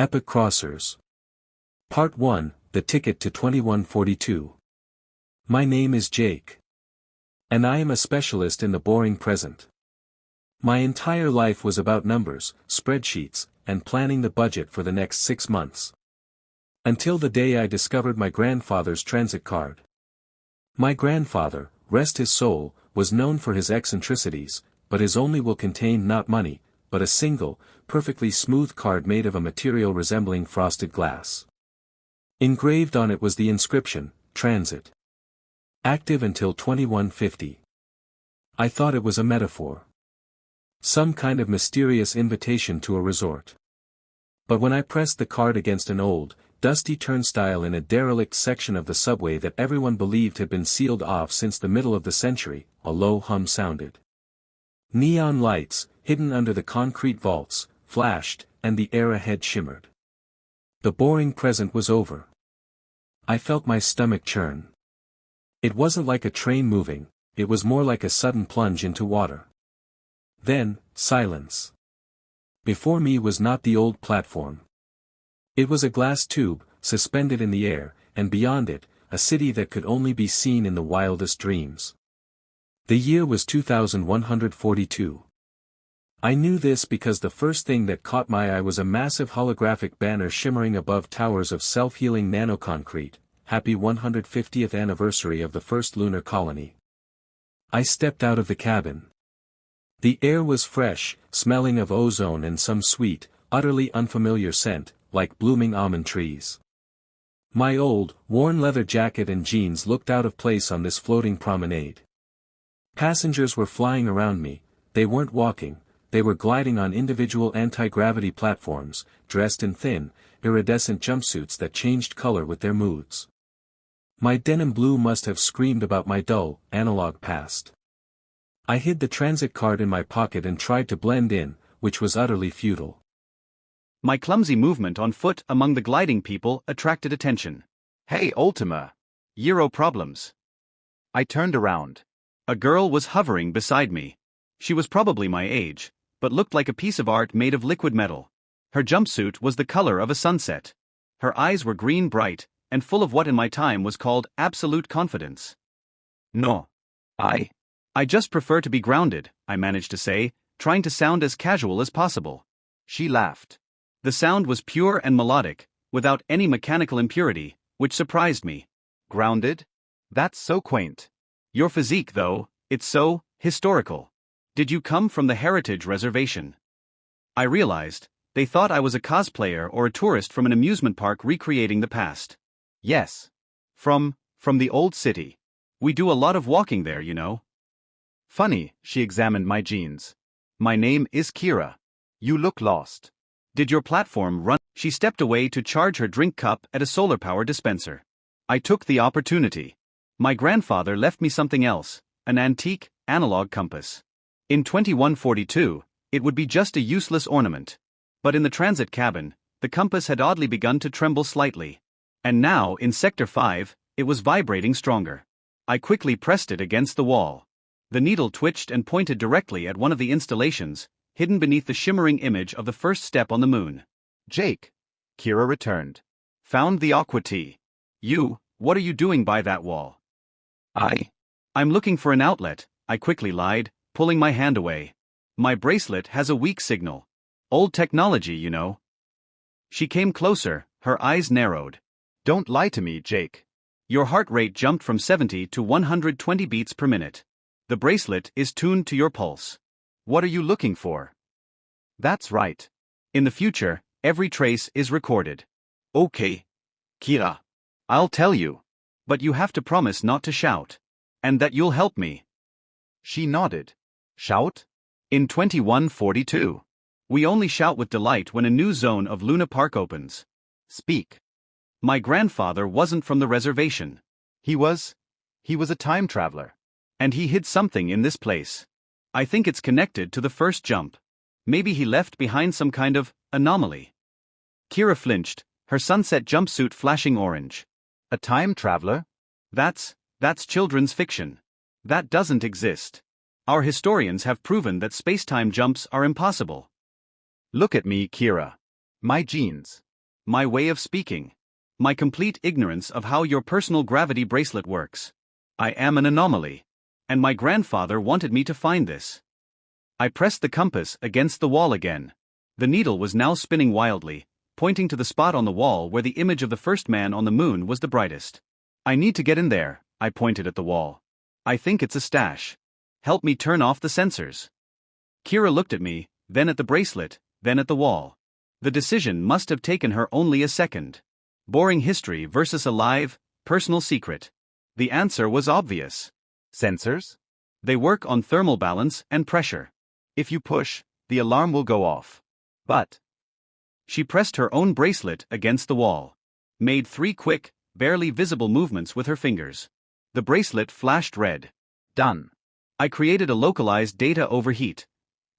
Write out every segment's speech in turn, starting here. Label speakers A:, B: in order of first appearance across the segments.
A: Epoch-Crossers. Part 1, The Ticket to 2142. My name is Jake. And I am a specialist in the boring present. My entire life was about numbers, spreadsheets, and planning the budget for the next 6 months. Until the day I discovered my grandfather's transit card. My grandfather, rest his soul, was known for his eccentricities, but his only will contained not money, but a single, perfectly smooth card made of a material resembling frosted glass. Engraved on it was the inscription, Transit. Active until 2150. I thought it was a metaphor. Some kind of mysterious invitation to a resort. But when I pressed the card against an old, dusty turnstile in a derelict section of the subway that everyone believed had been sealed off since the middle of the century, a low hum sounded. Neon lights, hidden under the concrete vaults, flashed, and the air ahead shimmered. The boring present was over. I felt my stomach churn. It wasn't like a train moving, it was more like a sudden plunge into water. Then, silence. Before me was not the old platform. It was a glass tube, suspended in the air, and beyond it, a city that could only be seen in the wildest dreams. The year was 2142. I knew this because the first thing that caught my eye was a massive holographic banner shimmering above towers of self-healing nanoconcrete, Happy 150th Anniversary of the First Lunar Colony. I stepped out of the cabin. The air was fresh, smelling of ozone and some sweet, utterly unfamiliar scent, like blooming almond trees. My old, worn leather jacket and jeans looked out of place on this floating promenade. Passengers were flying around me, they weren't walking, they were gliding on individual anti-gravity platforms, dressed in thin, iridescent jumpsuits that changed color with their moods. My denim blue must have screamed about my dull, analog past. I hid the transit card in my pocket and tried to blend in, which was utterly futile.
B: My clumsy movement on foot among the gliding people attracted attention.
C: Hey Ultima!
B: Euro problems. I turned around. A girl was hovering beside me. She was probably my age, but looked like a piece of art made of liquid metal. Her jumpsuit was the color of a sunset. Her eyes were green bright, and full of what in my time was called absolute confidence.
C: No.
B: I just prefer to be grounded, I managed to say, trying to sound as casual as possible.
C: She laughed.
B: The sound was pure and melodic, without any mechanical impurity, which surprised me.
C: Grounded? That's so quaint.
B: Your physique though, it's so historical. Did you come from the Heritage Reservation? I realized, they thought I was a cosplayer or a tourist from an amusement park recreating the past.
C: Yes.
B: From the old city. We do a lot of walking there, you know.
C: Funny, she examined my jeans.
B: My name is Kira.
C: You look lost.
B: Did your platform run? She stepped away to charge her drink cup at a solar power dispenser. I took the opportunity. My grandfather left me something else, an antique, analog compass. In 2142, it would be just a useless ornament. But in the transit cabin, the compass had oddly begun to tremble slightly. And now, in Sector 5, it was vibrating stronger. I quickly pressed it against the wall. The needle twitched and pointed directly at one of the installations, hidden beneath the shimmering image of the first step on the moon.
C: Jake. Kira returned.
B: Found the aqua tea. What are you doing by that wall? I'm looking for an outlet, I quickly lied, pulling my hand away. My bracelet has a weak signal. Old technology, you know. She came closer, her eyes narrowed.
C: Don't lie to me, Jake.
B: Your heart rate jumped from 70 to 120 beats per minute. The bracelet is tuned to your pulse. What are you looking for?
C: That's right.
B: In the future, every trace is recorded.
C: Okay. Kira.
B: I'll tell you. But you have to promise not to shout. And that you'll help me.
C: She nodded. Shout?
B: In 2142. We only shout with delight when a new zone of Luna Park opens.
C: Speak.
B: My grandfather wasn't from the reservation.
C: He was a time traveler.
B: And he hid something in this place. I think it's connected to the first jump. Maybe he left behind some kind of anomaly. Kira flinched, her sunset jumpsuit flashing orange.
C: A time traveler?
B: That's children's fiction. That doesn't exist. Our historians have proven that space-time jumps are impossible.
C: Look at me, Kira. My jeans.
B: My way of speaking. My complete ignorance of how your personal gravity bracelet works. I am an anomaly. And my grandfather wanted me to find this. I pressed the compass against the wall again. The needle was now spinning wildly, pointing to the spot on the wall where the image of the first man on the moon was the brightest. I need to get in there, I pointed at the wall. I think it's a stash. Help me turn off the sensors. Kira looked at me, then at the bracelet, then at the wall. The decision must have taken her only a second. Boring history versus a live, personal secret. The answer was obvious.
C: Sensors?
B: They work on thermal balance and pressure.
C: If you push, the alarm will go off. But
B: she pressed her own bracelet against the wall. Made 3 quick, barely visible movements with her fingers. The bracelet flashed red.
C: Done.
B: I created a localized data overheat.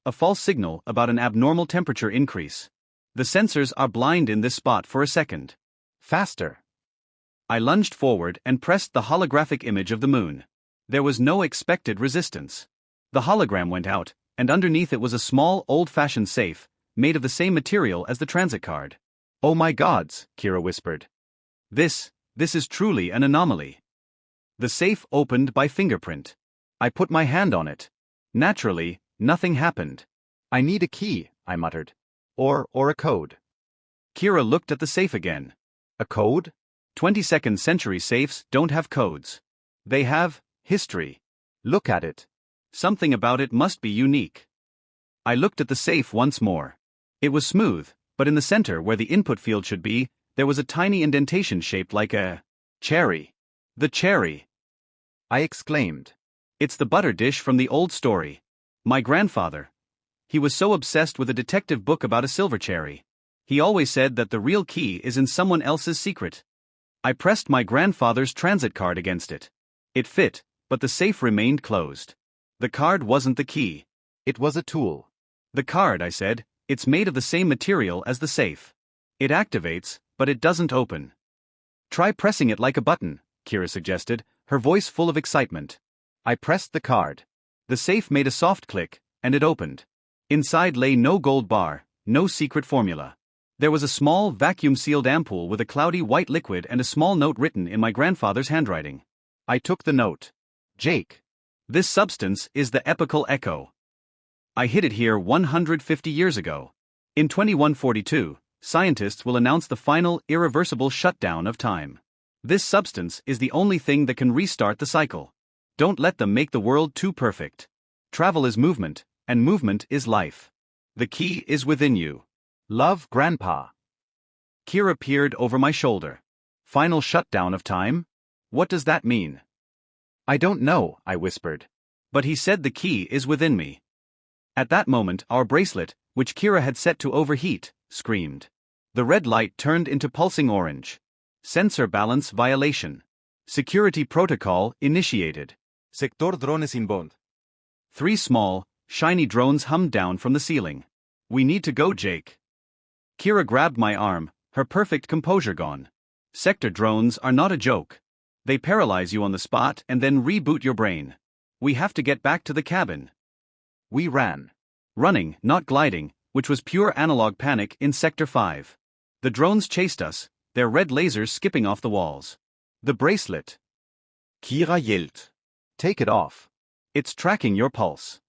B: A false signal about an abnormal temperature increase. The sensors are blind in this spot for a second.
C: Faster.
B: I lunged forward and pressed the holographic image of the moon. There was no expected resistance. The hologram went out, and underneath it was a small, old-fashioned safe, made of the same material as the transit card.
C: Oh my gods, Kira whispered.
B: This is truly an anomaly. The safe opened by fingerprint. I put my hand on it. Naturally, nothing happened.
C: I need a key, I muttered. Or a code.
B: Kira looked at the safe again.
C: A code?
B: 22nd century safes don't have codes. They have history.
C: Look at it.
B: Something about it must be unique. I looked at the safe once more. It was smooth, but in the center where the input field should be, there was a tiny indentation shaped like a cherry. The cherry.
C: I exclaimed.
B: It's the butter dish from the old story. My grandfather. He was so obsessed with a detective book about a silver cherry. He always said that the real key is in someone else's secret. I pressed my grandfather's transit card against it. It fit, but the safe remained closed. The card wasn't the key.
C: It was a tool.
B: The card, I said, it's made of the same material as the safe. It activates, but it doesn't open. Try pressing it like a button, Kira suggested, her voice full of excitement.
C: I pressed the card.
B: The safe made a soft click, and it opened. Inside lay no gold bar, no secret formula. There was a small vacuum-sealed ampoule with a cloudy white liquid and a small note written in my grandfather's handwriting. I took the note.
C: Jake.
B: This substance is the epochal echo. I hid it here 150 years ago. In 2142, scientists will announce the final, irreversible shutdown of time. This substance is the only thing that can restart the cycle. Don't let them make the world too perfect. Travel is movement, and movement is life. The key is within you.
C: Love, Grandpa.
B: Kira peered over my shoulder. Final shutdown of time? What does that mean?
C: I don't know, I whispered.
B: But he said the key is within me. At that moment, our bracelet, which Kira had set to overheat, screamed. The red light turned into pulsing orange. Sensor balance violation. Security protocol initiated.
C: Sector drones inbound.
B: 3 small, shiny drones hummed down from the ceiling. We need to go, Jake. Kira grabbed my arm, her perfect composure gone. Sector drones are not a joke. They paralyze you on the spot and then reboot your brain. We have to get back to the cabin.
C: We ran.
B: Running, not gliding, which was pure analog panic in Sector 5. The drones chased us, their red lasers skipping off the walls. The bracelet.
C: Kira yelled. Take it off.
B: It's tracking your pulse.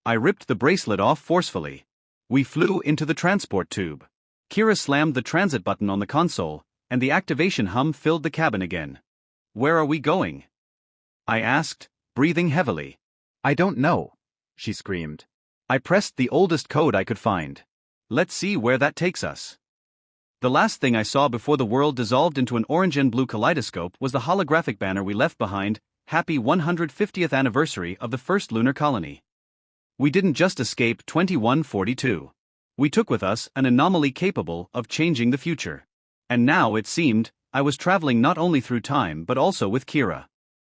B: I ripped the bracelet off forcefully. We flew into the transport tube. Kira slammed the transit button on the console, and the activation hum filled the cabin again. Where are we going? I asked, breathing heavily.
C: I don't know, she screamed.
B: I pressed the oldest code I could find. Let's see where that takes us. The last thing I saw before the world dissolved into an orange and blue kaleidoscope was the holographic banner we left behind, Happy 150th Anniversary of the First Lunar Colony. We didn't just escape 2142. We took with us an anomaly capable of changing the future. And now, it seemed, I was traveling not only through time but also with Kira.